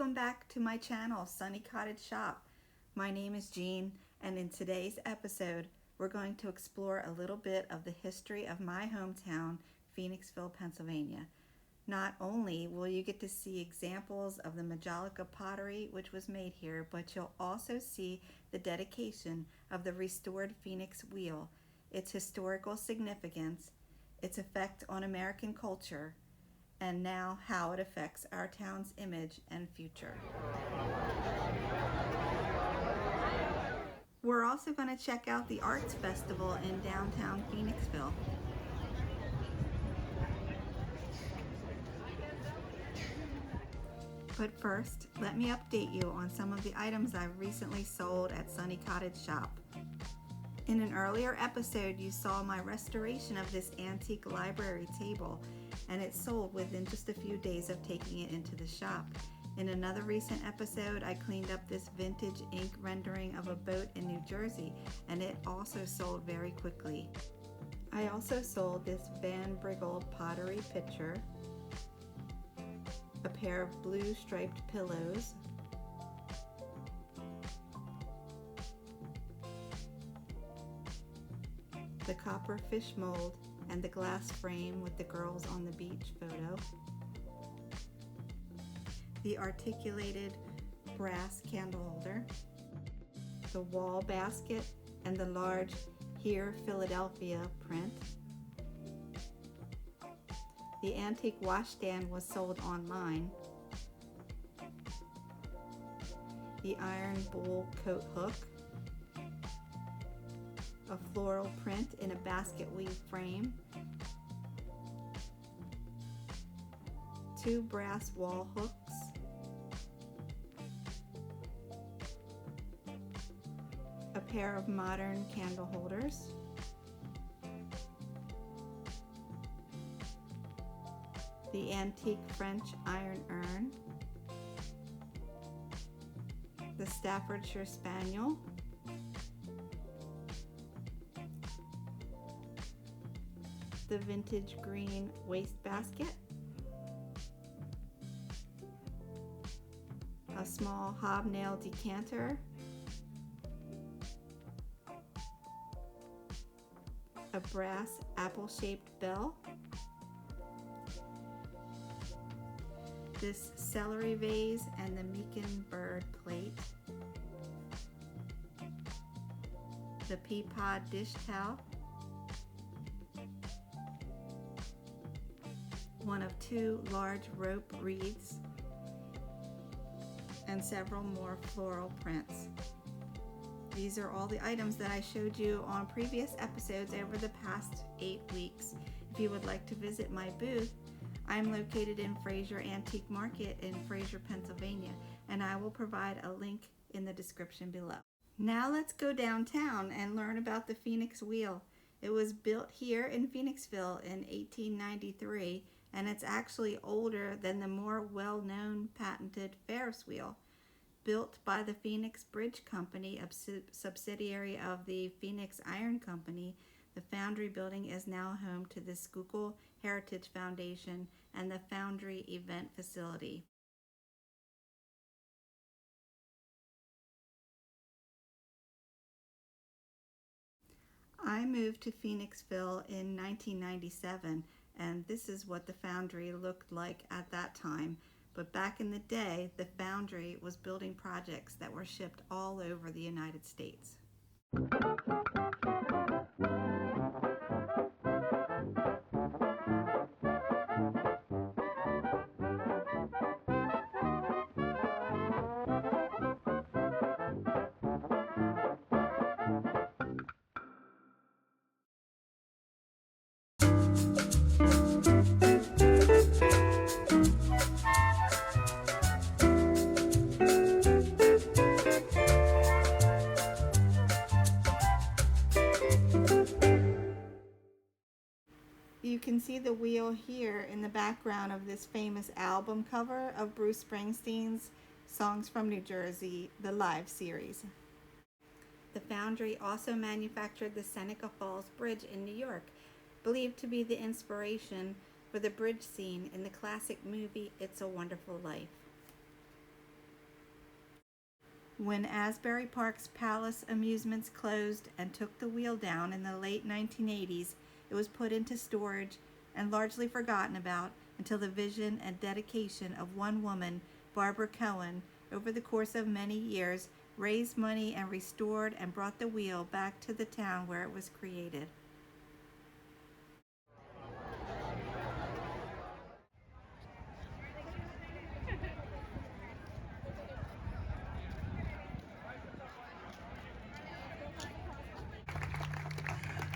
Welcome back to my channel, Sunny Cottage Shop. My name is Jean, and in today's episode, we're going to explore a little bit of the history of my hometown, Phoenixville, Pennsylvania. Not only will you get to see examples of the Majolica pottery which was made here, but you'll also see the dedication of the restored Phoenix wheel, its historical significance, its effect on American culture, and now how it affects our town's image and future. We're also going to check out the Arts Festival in downtown Phoenixville. But first, let me update you on some of the items I've recently sold at Sunny Cottage Shop. In an earlier episode, you saw my restoration of this antique library table, and it sold within just a few days of taking it into the shop. In another recent episode, I cleaned up this vintage ink rendering of a boat in New Jersey, and it also sold very quickly. I also sold this Van Briggle pottery pitcher, a pair of blue striped pillows, the copper fish mold, and the glass frame with the girls on the beach photo, the articulated brass candle holder, the wall basket, and the large Here Philadelphia print. The antique washstand was sold online. The iron bowl coat hook, a floral print in a basket weave frame, 2 brass wall hooks, a pair of modern candle holders, the antique French iron urn, the Staffordshire Spaniel, the vintage green wastebasket, a small hobnail decanter, a brass apple-shaped bell, this celery vase and the Meakin bird plate, the Peapod dish towel, one of 2 large rope wreaths, and several more floral prints. These are all the items that I showed you on previous episodes over the past 8 weeks. If you would like to visit my booth, I'm located in Frazer Antique Market in Frazer, Pennsylvania, and I will provide a link in the description below. Now let's go downtown and learn about the Phoenix wheel. It was built here in Phoenixville in 1893, and it's actually older than the more well-known patented Ferris wheel. Built by the Phoenix Bridge Company, a subsidiary of the Phoenix Iron Company, the Foundry building is now home to the Schuylkill Heritage Foundation and the Foundry Event Facility. I moved to Phoenixville in 1997, and this is what the Foundry looked like at that time. But back in the day, the Foundry was building projects that were shipped all over the United States. You can see the wheel here in the background of this famous album cover of Bruce Springsteen's Songs from New Jersey, the live series. The Foundry also manufactured the Seneca Falls Bridge in New York, believed to be the inspiration for the bridge scene in the classic movie It's a Wonderful Life. When Asbury Park's Palace Amusements closed and took the wheel down in the late 1980s, it was put into storage and largely forgotten about until the vision and dedication of one woman, Barbara Cohen, over the course of many years, raised money and restored and brought the wheel back to the town where it was created.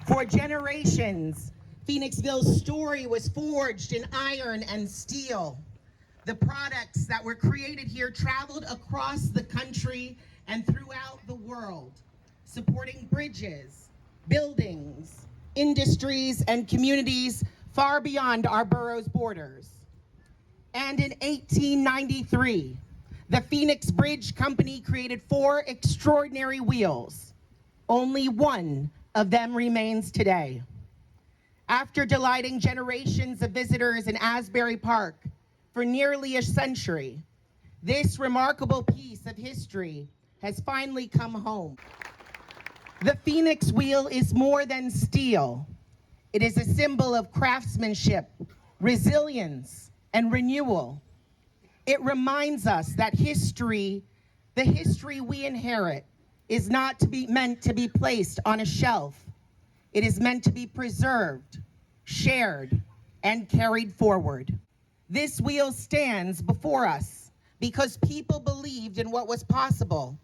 For generations, Phoenixville's story was forged in iron and steel. The products that were created here traveled across the country and throughout the world, supporting bridges, buildings, industries, and communities far beyond our borough's borders. And in 1893, the Phoenix Bridge Company created 4 extraordinary wheels. Only one of them remains today. After delighting generations of visitors in Asbury Park for nearly a century, this remarkable piece of history has finally come home. The Phoenix wheel is more than steel. It is a symbol of craftsmanship, resilience, and renewal. It reminds us that the history we inherit, is not meant to be placed on a shelf. It is meant to be preserved, shared, and carried forward. This wheel stands before us because people believed in what was possible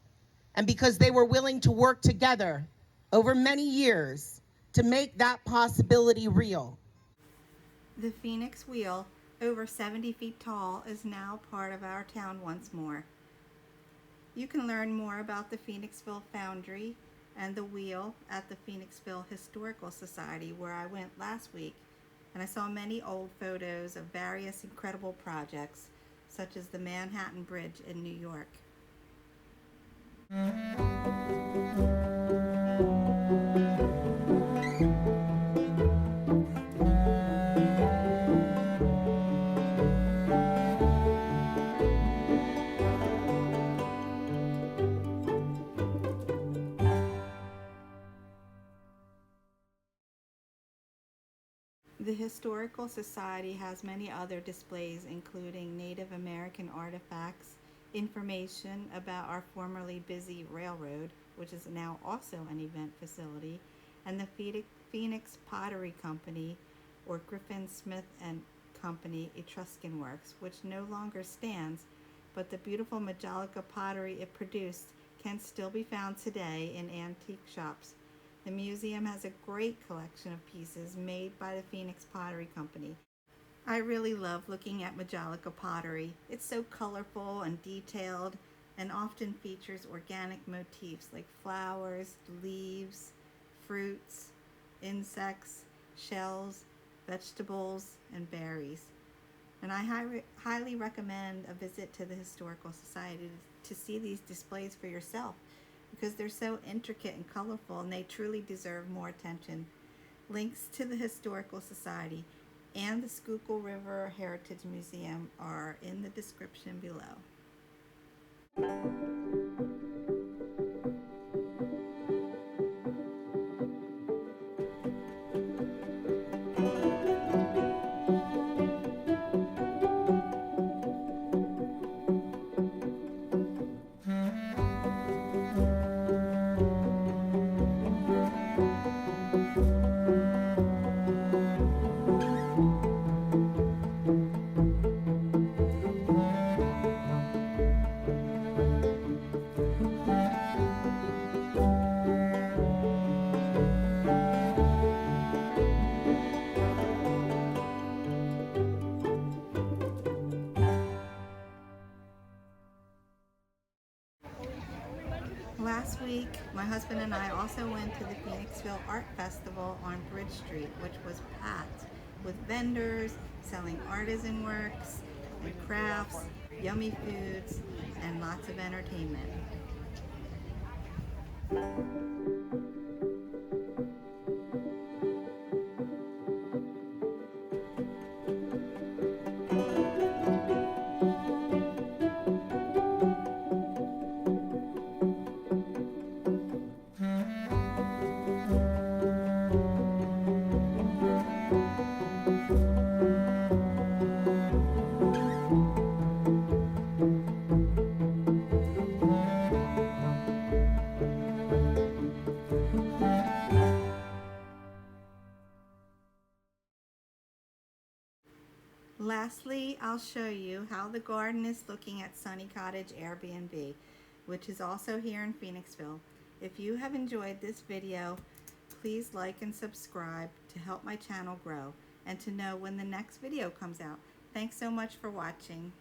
and because they were willing to work together over many years to make that possibility real. The Phoenix wheel, over 70 feet tall, is now part of our town once more. You can learn more about the Phoenixville Foundry and the wheel at the Phoenixville Historical Society, where I went last week, and I saw many old photos of various incredible projects, such as the Manhattan Bridge in New York. The Historical Society has many other displays, including Native American artifacts, information about our formerly busy railroad, which is now also an event facility, and the Phoenix Pottery Company, or Griffin Smith and Company Etruscan Works, which no longer stands, but the beautiful Majolica pottery it produced can still be found today in antique shops. The museum has a great collection of pieces made by the Phoenix Pottery Company. I really love looking at Majolica pottery. It's so colorful and detailed and often features organic motifs like flowers, leaves, fruits, insects, shells, vegetables, and berries. And I highly recommend a visit to the Historical Society to see these displays for yourself, because they're so intricate and colorful, and they truly deserve more attention. Links to the Historical Society and the Schuylkill River Heritage Museum are in the description below. Last week, my husband and I also went to the Phoenixville Art Festival on Bridge Street, which was packed with vendors selling artisan works and crafts, yummy foods, and lots of entertainment. Lastly, I'll show you how the garden is looking at Sunny Cottage Airbnb, which is also here in Phoenixville. If you have enjoyed this video, please like and subscribe to help my channel grow and to know when the next video comes out. Thanks so much for watching.